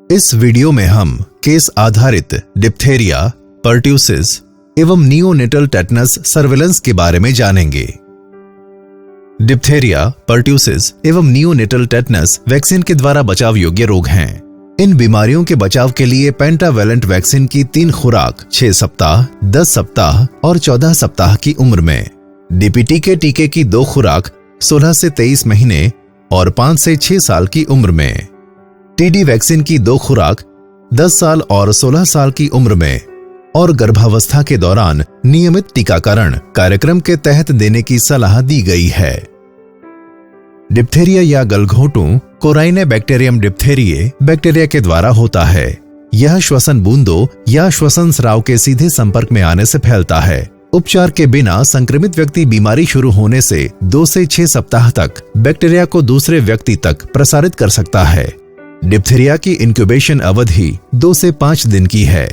इस वीडियो में हम केस आधारित डिप्थेरिया, पर्ट्यूसिस एवं नियोनेटल टेटनस सर्वेलेंस के बारे में जानेंगे। डिप्थेरिया, पर्ट्यूसिस एवं नियोनेटल टेटनस वैक्सीन के द्वारा बचाव योग्य रोग हैं। इन बीमारियों के बचाव के लिए पेंटावेलेंट वैक्सीन की 3 खुराक 6 सप्ताह, 10 सप्ताह और 14 सप्ताह की उम्र में, डीपीटी के टीके की 2 खुराक 16 से 23 महीने और 5 से 6 साल की उम्र में, टीडी वैक्सीन की 2 खुराक 10 साल और 16 साल की उम्र में और गर्भावस्था के दौरान नियमित टीकाकरण कार्यक्रम के तहत देने की सलाह दी गई है। डिप्थेरिया या गलघोंटू कोराइनेबैक्टीरियम डिप्थेरिये बैक्टीरिया के द्वारा होता है। यह श्वसन बूंदों या श्वसन स्राव के सीधे संपर्क में आने से फैलता है। उपचार के बिना संक्रमित व्यक्ति बीमारी शुरू होने से 2 से 6 सप्ताह तक बैक्टीरिया को दूसरे व्यक्ति तक प्रसारित कर सकता है। डिप्थेरिया की इंक्यूबेशन अवधि 2 से 5 दिन की है।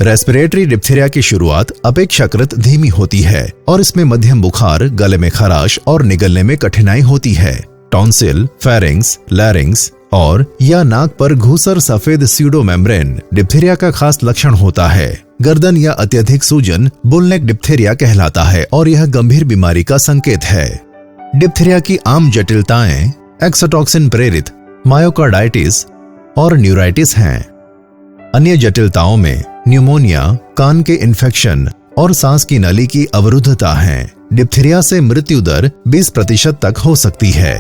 रेस्पिरेटरी डिप्थेरिया की शुरुआत अपेक्षाकृत धीमी होती है और इसमें मध्यम बुखार, गले में खराश और निगलने में कठिनाई होती है। टॉन्सिल, फेरिंग्स, लैरिंग्स और या नाक पर घूसर सफेद स्यूडो मेम्ब्रेन डिप्थेरिया का खास लक्षण होता है। गर्दन या अत्यधिक सूजन बुलनेक डिप्थेरिया कहलाता है और यह गंभीर बीमारी का संकेत है। डिप्थेरिया की आम जटिलताएं एक्सोटॉक्सिन प्रेरित मायोकार्डाइटिस और न्यूराइटिस हैं। अन्य जटिलताओं में न्यूमोनिया, कान के इन्फेक्शन और सांस की नली की अवरुद्धता है। डिप्थेरिया से मृत्यु दर 20% तक हो सकती है।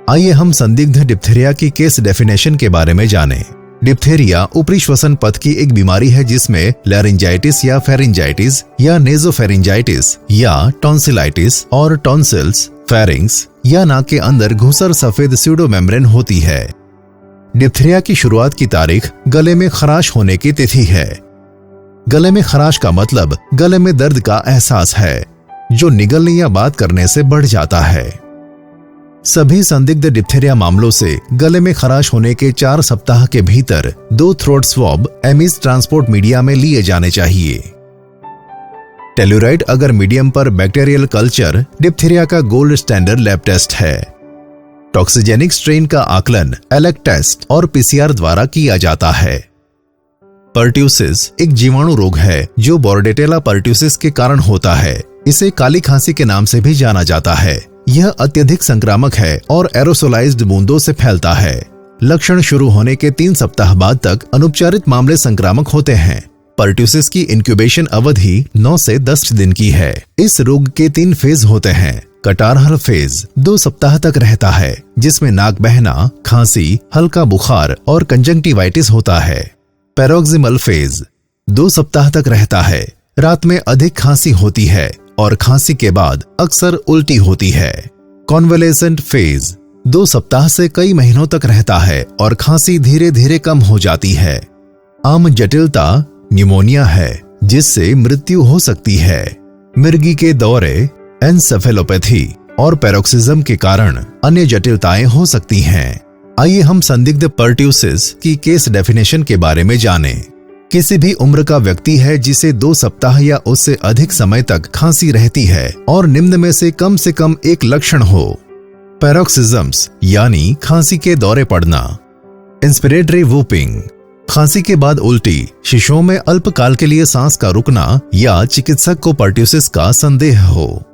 आइए हम संदिग्ध डिप्थेरिया की केस डेफिनेशन के बारे में जानें। डिप्थेरिया ऊपरी श्वसन पथ की एक बीमारी है जिसमें लैरिंजाइटिस या फेरिंजाइटिस या नेजोफेरिंजाइटिस या टॉन्सिलाइटिस और टॉन्सिल्स, फेरिंग्स या नाक के अंदर घूसर सफेद स्यूडो मेम्ब्रेन होती है। डिप्थेरिया की शुरुआत की तारीख गले में खराश होने की तिथि है। गले में खराश का मतलब गले में दर्द का एहसास है जो निगलने या बात करने से बढ़ जाता है। सभी संदिग्ध डिप्थेरिया मामलों से गले में खराश होने के 4 सप्ताह के भीतर 2 throat swab amiss transport media में लिए जाने चाहिए। टेल्यूराइड अगर मीडियम पर बैक्टीरियल कल्चर डिप्थेरिया का गोल्ड स्टैंडर्ड लैब टेस्ट है। टॉक्सिजेनिक स्ट्रेन का आकलन एलेक टेस्ट और पीसीआर द्वारा किया जाता है। पर्ट्यूसिस एक जीवाणु रोग है जो बोर्डेटेला पर्ट्यूसिस के कारण होता है। इसे काली खांसी के नाम से भी जाना जाता है। यह अत्यधिक संक्रामक है और एरोसोलाइज्ड बूंदों से फैलता है। लक्षण शुरू होने के 3 सप्ताह बाद तक अनुपचारित मामले संक्रामक होते हैं। पर्ट्यूसिस की इंक्यूबेशन अवधि 9 से 10 दिन की है। इस रोग के 3 फेज होते हैं। कटारहल फेज 2 सप्ताह तक रहता है जिसमें नाक बहना, खांसी, हल्का बुखार और कंजंक्टिवाइटिस होता है। पैरोक्सिमल फेज 2 सप्ताह तक रहता है। रात में अधिक खांसी होती है और खांसी के बाद अक्सर उल्टी होती है। कॉन्वलेसेंट फेज 2 सप्ताह से कई महीनों तक रहता है और खांसी धीरे धीरे कम हो जाती है। आम जटिलता न्यूमोनिया है जिससे मृत्यु हो सकती है। मिर्गी के दौरे, एन्सेफेलोपैथी और पैरोक्सिज्म के कारण अन्य जटिलताएं हो सकती हैं। आइए हम संदिग्ध पर्ट्यूसिस की केस डेफिनेशन के बारे में जानें। किसी भी उम्र का व्यक्ति है जिसे 2 सप्ताह या उससे अधिक समय तक खांसी रहती है और निम्न में से कम एक लक्षण हो। पैरोक्सिज्म्स यानी खांसी के दौरे पड़ना, इंस्पिरेटरी वूपिंग, खांसी के बाद उल्टी, शिशुओं में अल्पकाल के लिए सांस का रुकना या चिकित्सक को पर्ट्यूसिस का संदेह हो।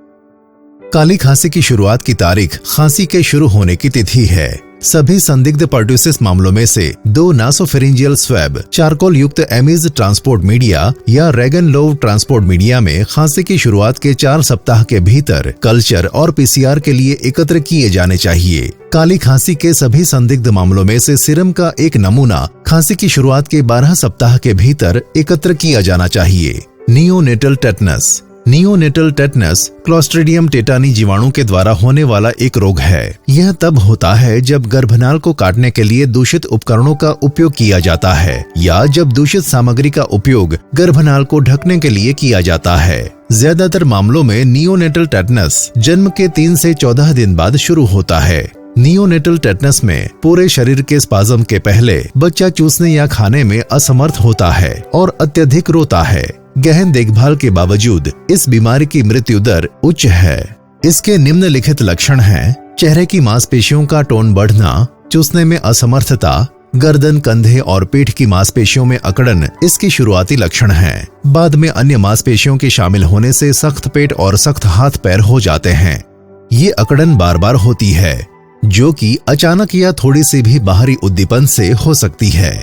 काली खांसी की शुरुआत की तारीख खांसी के शुरू होने की तिथि है। सभी संदिग्ध पर्ट्यूसिस मामलों में से 2 नासोफेरिंजियल स्वैब चारकोल युक्त एमिस ट्रांसपोर्ट मीडिया या रेगन लोव ट्रांसपोर्ट मीडिया में खांसी की शुरुआत के 4 सप्ताह के भीतर कल्चर और पीसीआर के लिए एकत्र किए जाने चाहिए। काली खांसी के सभी संदिग्ध मामलों में से सीरम का एक नमूना खांसी की शुरुआत के 12 सप्ताह के भीतर एकत्र किया जाना चाहिए। Neonatal tetanus. Neonatal tetanus clostridium tetani जीवाणु के द्वारा होने वाला एक रोग है। यह तब होता है जब गर्भनाल को काटने के लिए दूषित उपकरणों का उपयोग किया जाता है या जब दूषित सामग्री का उपयोग गर्भनाल को ढकने के लिए किया जाता है। ज्यादातर मामलों में नियोनेटल टेटनस जन्म के 3 से 14 दिन बाद शुरू होता है। नियोनेटल टेटनस में पूरे शरीर के स्पाज्म के पहले बच्चा चूसने या खाने में असमर्थ होता है और अत्यधिक रोता है। गहन देखभाल के बावजूद इस बीमारी की मृत्यु दर उच्च है। इसके निम्नलिखित लक्षण हैं: चेहरे की मांसपेशियों का टोन बढ़ना, चूसने में असमर्थता, गर्दन, कंधे और पीठ की मांसपेशियों में अकड़न इसके शुरुआती लक्षण हैं। बाद में अन्य मांसपेशियों के शामिल होने से सख्त पेट और सख्त हाथ पैर हो जाते हैं। ये अकड़न बार बार होती है, जो कि अचानक या थोड़ी सी भी बाहरी उद्दीपन से हो सकती है।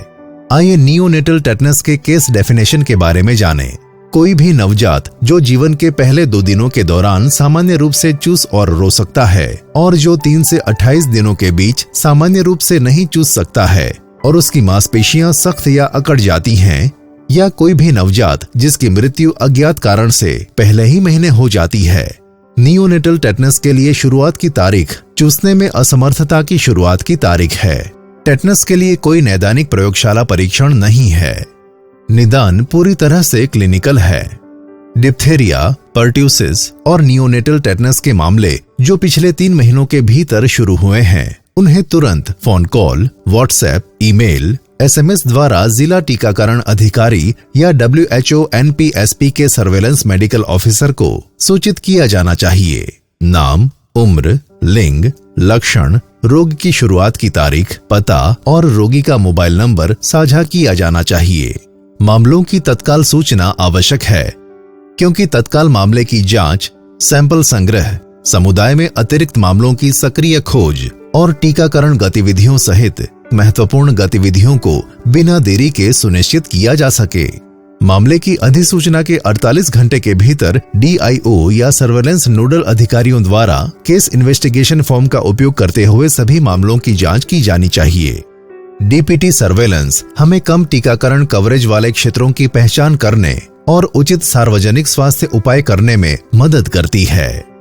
आइए नियोनेटल टेटनस के केस डेफिनेशन के बारे में जानें। कोई भी नवजात जो जीवन के पहले 2 दिनों के दौरान सामान्य रूप से चूस और रो सकता है और जो 3 से 28 दिनों के बीच सामान्य रूप से नहीं चूस सकता है और उसकी मांसपेशियां सख्त या अकड़ जाती हैं, या कोई भी नवजात जिसकी मृत्यु अज्ञात कारण से पहले ही महीने हो जाती है। नियोनेटल टेटनस के लिए शुरुआत की तारीख चूसने में असमर्थता की शुरुआत की तारीख है। टेटनस के लिए कोई नैदानिक प्रयोगशाला परीक्षण नहीं है। निदान पूरी तरह से क्लिनिकल है। डिप्थेरिया, पर्ट्यूसिस और नियोनेटल टेटनस के मामले जो पिछले 3 महीनों के भीतर शुरू हुए हैं, उन्हें तुरंत phone call, WhatsApp, email, SMS द्वारा जिला टीकाकरण अधिकारी या WHO NPSP के सर्वेलेंस मेडिकल ऑफिसर को सूचित किया जाना चाहिए। नाम, उम्र, लिंग, लक्षण, रोग की शुरुआत की तारीख, पता और रोगी का मोबाइल नंबर साझा किया जाना चाहिए। मामलों की तत्काल सूचना आवश्यक है, क्योंकि तत्काल मामले की जांच, सैंपल संग्रह, समुदाय में अतिरिक्त मामलों की सक्रिय खोज और टीकाकरण गतिविधियों सहित महत्वपूर्ण गतिविधियों को बिना देरी के सुनिश्चित किया जा सके। मामले की अधिसूचना के 48 घंटे के भीतर DIO या सर्वेलेंस नोडल अधिकारियों द्वारा केस इन्वेस्टिगेशन फॉर्म का उपयोग करते हुए सभी मामलों की जांच की जानी चाहिए। DPT सर्वेलेंस हमें कम टीकाकरण कवरेज वाले क्षेत्रों की पहचान करने और उचित सार्वजनिक स्वास्थ्य उपाय करने में मदद करती है।